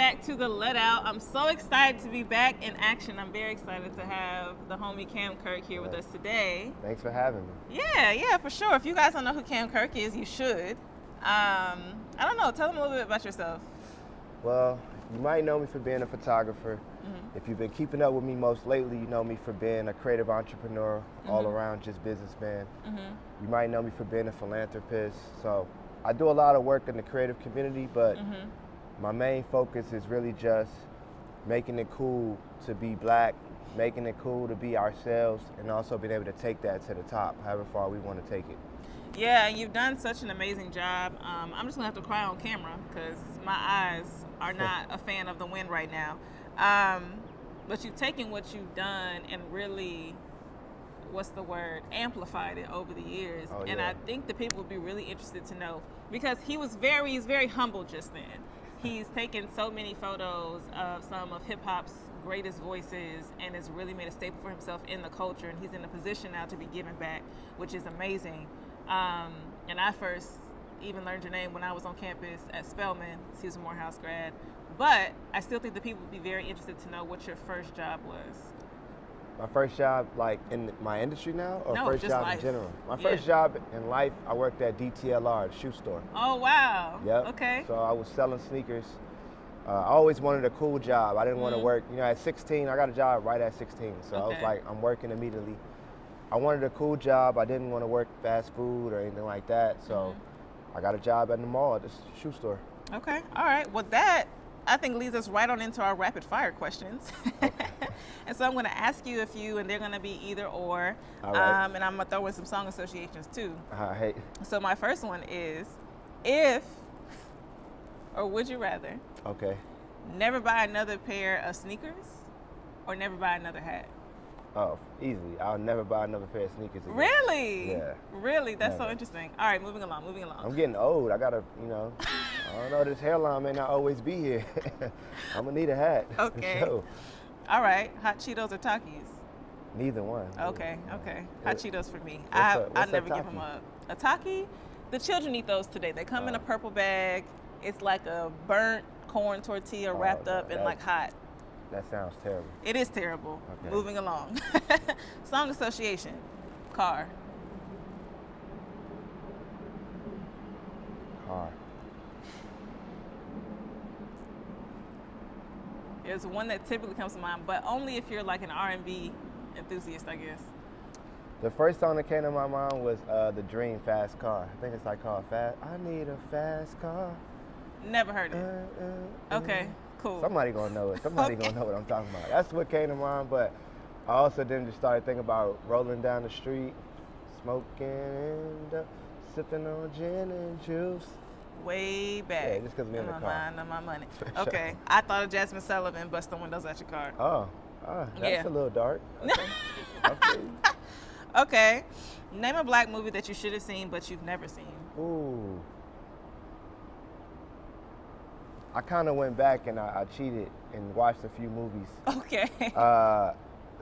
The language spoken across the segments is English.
back to the Let Out. I'm so excited to be back in action. I'm very excited to have the homie Cam Kirk here with us today. Thanks for having me. Yeah, for sure. If you guys don't know who Cam Kirk is, you should. I don't know. Tell them a little bit about yourself. Well, you might know me for being a photographer. Mm-hmm. If you've been keeping up with me most lately, you know me for being a creative entrepreneur, Mm-hmm. all around just businessman. Mm-hmm. You might know me for being a philanthropist. So I do a lot of work in the creative community, but Mm-hmm. my main focus is really just making it cool to be black, making it cool to be ourselves, and also being able to take that to the top, however far we want to take it. Yeah, you've done such an amazing job. I'm just gonna have to cry on camera because my eyes are not a fan of the wind right now. But you've taken what you've done and really, amplified it over the years. Oh, and yeah. I think the people would be really interested to know because he's very humble just then. He's taken so many photos of some of hip hop's greatest voices and has really made a staple for himself in the culture. And he's in a position now to be giving back, which is amazing. And I first even learned your name when I was on campus at Spelman. He was a Morehouse grad. But I still think the people would be very interested to know what your first job was. My first job, like in my industry now, or No, first just job life. in general? My first job in life, I worked at DTLR, the shoe store. Oh, wow. Yep. Okay. So I was selling sneakers. I always wanted a cool job. I didn't want to work, at 16, I got a job right at 16. So I was Okay. like, I'm working immediately. I wanted a cool job. I didn't want to work fast food or anything like that. So I got a job at the mall at the shoe store. Okay. All right. Well, that I think leads us right on into our rapid fire questions. And so I'm going to ask you a few, and they're going to be either or. All right. And I'm going to throw in some song associations too. Hey, So my first one is, if or would you rather okay. never buy another pair of sneakers or never buy another hat? Oh, easy. I'll never buy another pair of sneakers again. Really? Yeah. Really? That's so Never. interesting. All right, moving along. I'm getting old. I gotta, I don't know, this hairline may not always be here. I'm gonna need a hat. Okay. For sure. All right, hot Cheetos or Takis? Neither one. Okay. Hot Cheetos for me. What's I a never give them Taki? up. A Taki, the children eat those today. They come in a purple bag. It's like a burnt corn tortilla wrapped no, up in like hot. That sounds terrible. It is terrible. Okay. Moving along. Song association, car. Car. There's one that typically comes to mind, but only if you're like an R&B enthusiast, I guess. The first song that came to my mind was The Dream Fast Car. I think it's like called Fast. I need a fast car. Never heard it. Okay, cool. Somebody gonna know it. Somebody Okay. gonna know what I'm talking about. That's what came to mind, but I also then just started thinking about rolling down the street, smoking and sipping on gin and juice. Way back. Yeah, just 'cause we in the my car. mind, on my money. For Okay, sure. I thought of Jasmine Sullivan, bust the windows at your car. Oh, that's Yeah. a little dark. Okay. I feel you. Okay, name a black movie that you should have seen but you've never seen. Ooh. I kind of went back and I cheated and watched a few movies. Okay.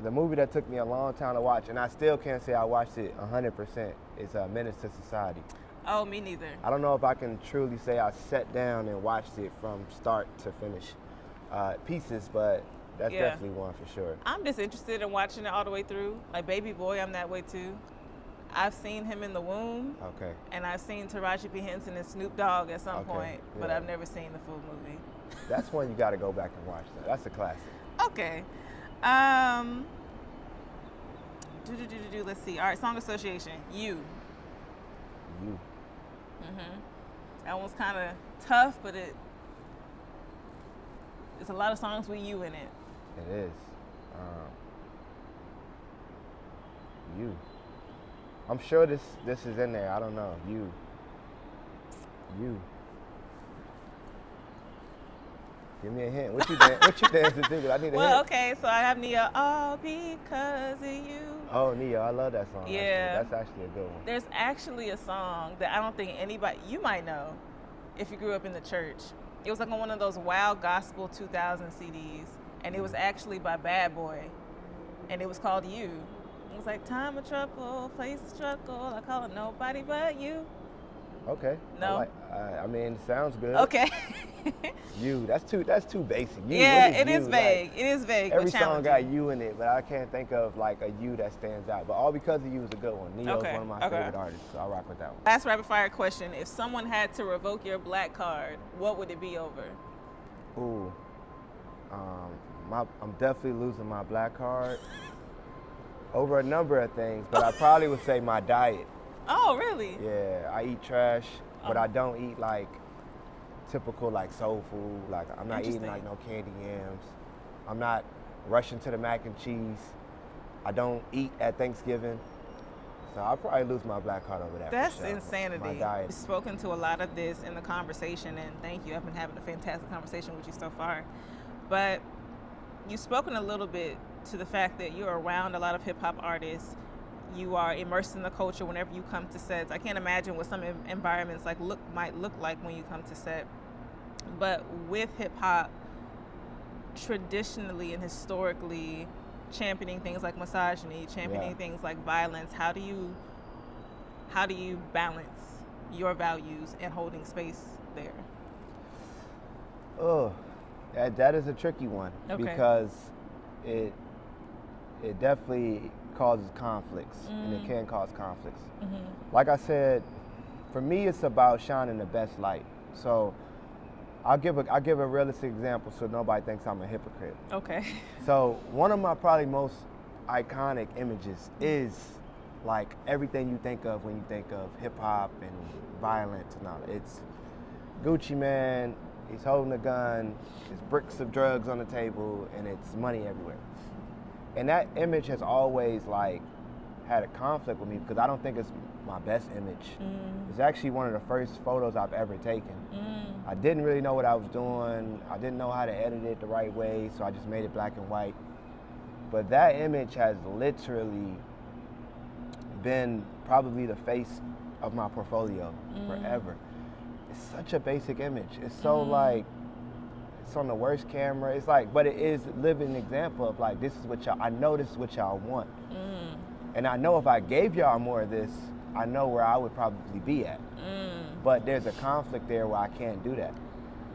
The movie that took me a long time to watch, and I still can't say I watched it 100%, is Menace to Society. Oh, me neither. I don't know if I can truly say I sat down and watched it from start to finish pieces, but that's Yeah. definitely one for sure. I'm just interested in watching it all the way through. Like Baby Boy, I'm that way too. I've seen him in The Womb, Okay. and I've seen Taraji P. Henson and Snoop Dogg at some Okay, point, but yeah. I've never seen the full movie. That's one you got to go back and watch. That's a classic. Okay. Let's see. All right, song association. You. You. That one's kind of tough, but it's a lot of songs with you in it. It is. You. I'm sure this is in there. I don't know. You. Give me a hint. What you dancing to? 'Cause I need a Well, hint. okay, so I have Nia, all because of you. Oh, Neo, I love that song. Yeah. That's actually a good one. There's actually a song that I don't think anybody, you might know if you grew up in the church. It was like on one of those Wild Gospel 2000 CDs, and it was actually by Bad Boy, and it was called You. It was like, time of trouble, place of struggle, I call it nobody but you. Okay. No? I mean, it sounds good. Okay. You. That's too basic. You, Yeah, what it is you? vague. Like, it is vague. every but song challenging. got you in it, but I can't think of like a you that stands out. But All Because of You is a good one. Neo's Okay, one of my okay. favorite artists, so I rock with that one. Last rapid fire question: if someone had to revoke your black card, what would it be over? Ooh, I'm definitely losing my black card over a number of things, but I probably would say my diet. Oh, really? Yeah, I eat trash, but I don't eat like typical like soul food. Like I'm not eating like no candy yams. I'm not rushing to the mac and cheese. I don't eat at Thanksgiving. So I'll probably lose my black card over that. That's for sure. insanity. My diet. We've spoken to a lot of this in the conversation, and thank you. I've been having a fantastic conversation with you so far. But you've spoken a little bit to the fact that you're around a lot of hip hop artists. You are immersed in the culture whenever you come to sets. I can't imagine what some environments might look like when you come to set. But with hip hop, traditionally and historically, championing things like misogyny, championing things like violence, how do you balance your values and holding space there? Oh, that is a tricky one because it definitely causes conflicts and it can cause conflicts. Like I said, for me it's about shining the best light. So I'll give a realistic example so nobody thinks I'm a hypocrite. Okay. So one of my probably most iconic images is like everything you think of when you think of hip hop and violence and all that. It's Gucci Man, he's holding a gun, there's bricks of drugs on the table, and it's money everywhere. And that image has always like had a conflict with me because I don't think it's my best image. It's actually one of the first photos I've ever taken. I didn't really know what I was doing. I didn't know how to edit it the right way, so I just made it black and white. But that image has literally been probably the face of my portfolio forever. It's such a basic image. It's so like, it's on the worst camera. It's like, but it is a living example of like, this is what y'all, I know this is what y'all want. And I know if I gave y'all more of this, I know where I would probably be at. But there's a conflict there where I can't do that.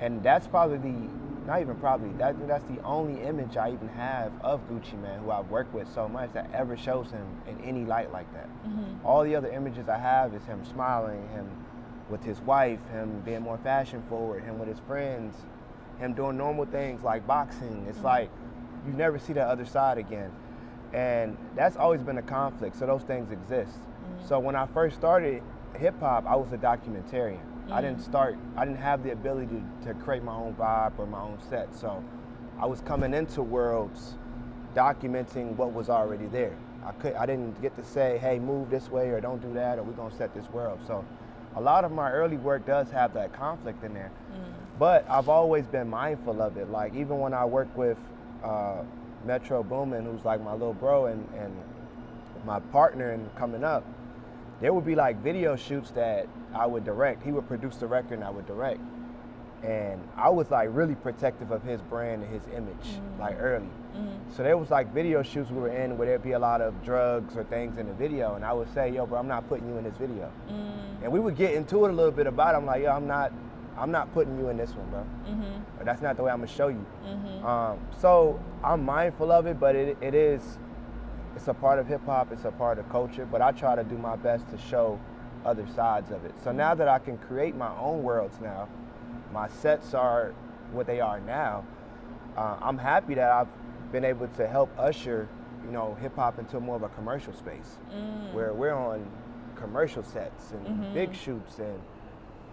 And that's probably that's the only image I even have of Gucci Man, who I've worked with so much, that ever shows him in any light like that. All the other images I have is him smiling, him with his wife, him being more fashion forward, him with his friends, him doing normal things like boxing. It's like, you never see that other side again. And that's always been a conflict, so those things exist. So when I first started hip hop, I was a documentarian. I didn't have the ability to create my own vibe or my own set. So I was coming into worlds documenting what was already there. I didn't get to say, hey, move this way or don't do that or we're gonna set this world. So a lot of my early work does have that conflict in there. But I've always been mindful of it. Like even when I work with Metro Boomin, who's like my little bro and my partner in coming up, there would be like video shoots that I would direct. He would produce the record and I would direct. And I was like really protective of his brand and his image, like early. So there was like video shoots we were in where there'd be a lot of drugs or things in the video, and I would say, yo, bro, I'm not putting you in this video. And we would get into it a little bit about it. I'm like, yo, I'm not putting you in this one, bro. Or that's not the way I'm gonna show you. So I'm mindful of it, but it's a part of hip hop, it's a part of culture, but I try to do my best to show other sides of it. So now that I can create my own worlds now, my sets are what they are now, I'm happy that I've been able to help usher, hip hop into more of a commercial space where we're on commercial sets and big shoots, and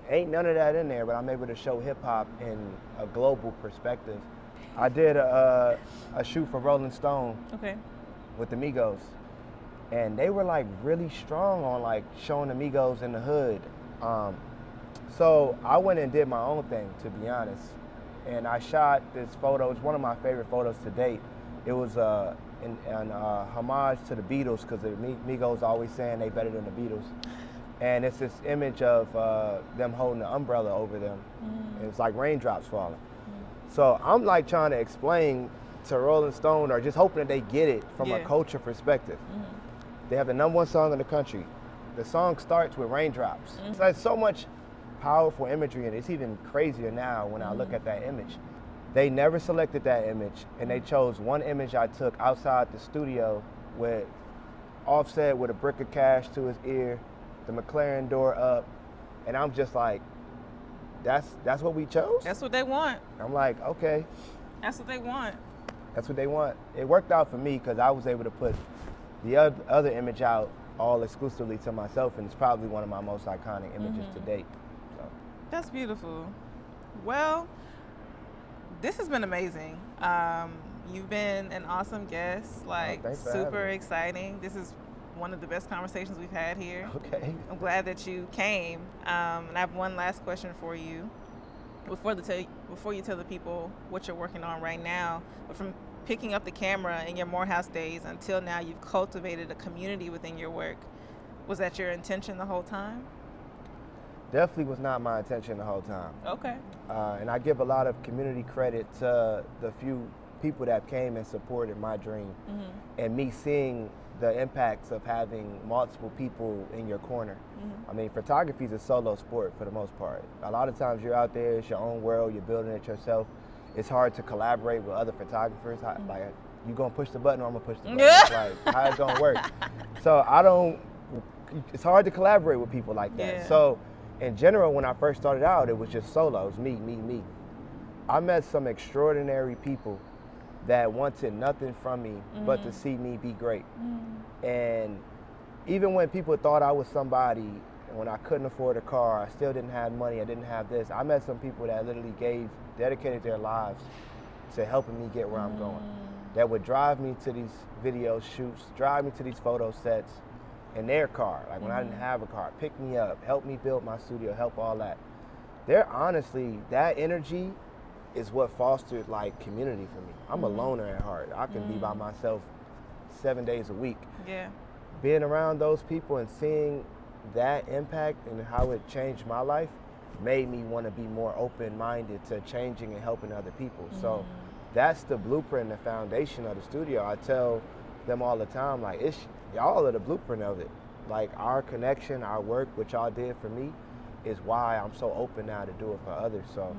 ain't none of that in there, but I'm able to show hip hop in a global perspective. I did a shoot for Rolling Stone with the Migos, and they were like really strong on like showing the Migos in the hood. So I went and did my own thing, to be honest. And I shot this photo. It's one of my favorite photos to date. It was an homage to the Beatles, because the Migos always saying they better than the Beatles. And it's this image of them holding an umbrella over them. And it's like raindrops falling. So I'm like trying to explain to Rolling Stone, or just hoping that they get it from a culture perspective. They have the #1 song in the country. The song starts with raindrops. It's like so much powerful imagery, and it's even crazier now when I look at that image. They never selected that image, and they chose one image I took outside the studio with Offset with a brick of cash to his ear, the McLaren door up, and I'm just like, that's what we chose? That's what they want. I'm like, okay. That's what they want. That's what they want. It worked out for me because I was able to put the other image out all exclusively to myself, and it's probably one of my most iconic images to date. So. That's beautiful. Well, this has been amazing. You've been an awesome guest, like super exciting. This is one of the best conversations we've had here. Okay. I'm glad that you came. And I have one last question for you before you tell the people what you're working on right now. But from picking up the camera in your Morehouse days until now, you've cultivated a community within your work. Was that your intention the whole time? Definitely was not my intention the whole time. Okay. And I give a lot of community credit to the few people that came and supported my dream, and me seeing the impacts of having multiple people in your corner. I mean, photography is a solo sport for the most part. A lot of times you're out there, it's your own world, you're building it yourself. It's hard to collaborate with other photographers. Like, you gonna push the button or I'm gonna push the button? It's like, how it's gonna work? So it's hard to collaborate with people like that. Yeah. So in general, when I first started out, it was just solo, it was me. I met some extraordinary people that wanted nothing from me but to see me be great. And even when people thought I was somebody, and when I couldn't afford a car, I still didn't have money, I didn't have this, I met some people that literally dedicated their lives to helping me get where I'm going. That would drive me to these video shoots, drive me to these photo sets in their car, like when I didn't have a car, pick me up, help me build my studio, help all that. Honestly, that energy is what fostered like community for me. I'm a loner at heart. I can be by myself 7 days a week. Yeah. Being around those people and seeing that impact and how it changed my life made me want to be more open-minded to changing and helping other people. So that's the blueprint, the foundation of the studio. I tell them all the time, like, y'all are the blueprint of it. Like, our connection, our work, what y'all did for me is why I'm so open now to do it for others. So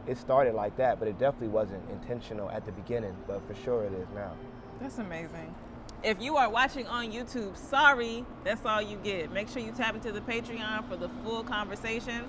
it started like that, but it definitely wasn't intentional at the beginning, but for sure it is now. That's amazing. If you are watching on YouTube, sorry, that's all you get. Make sure you tap into the Patreon for the full conversation.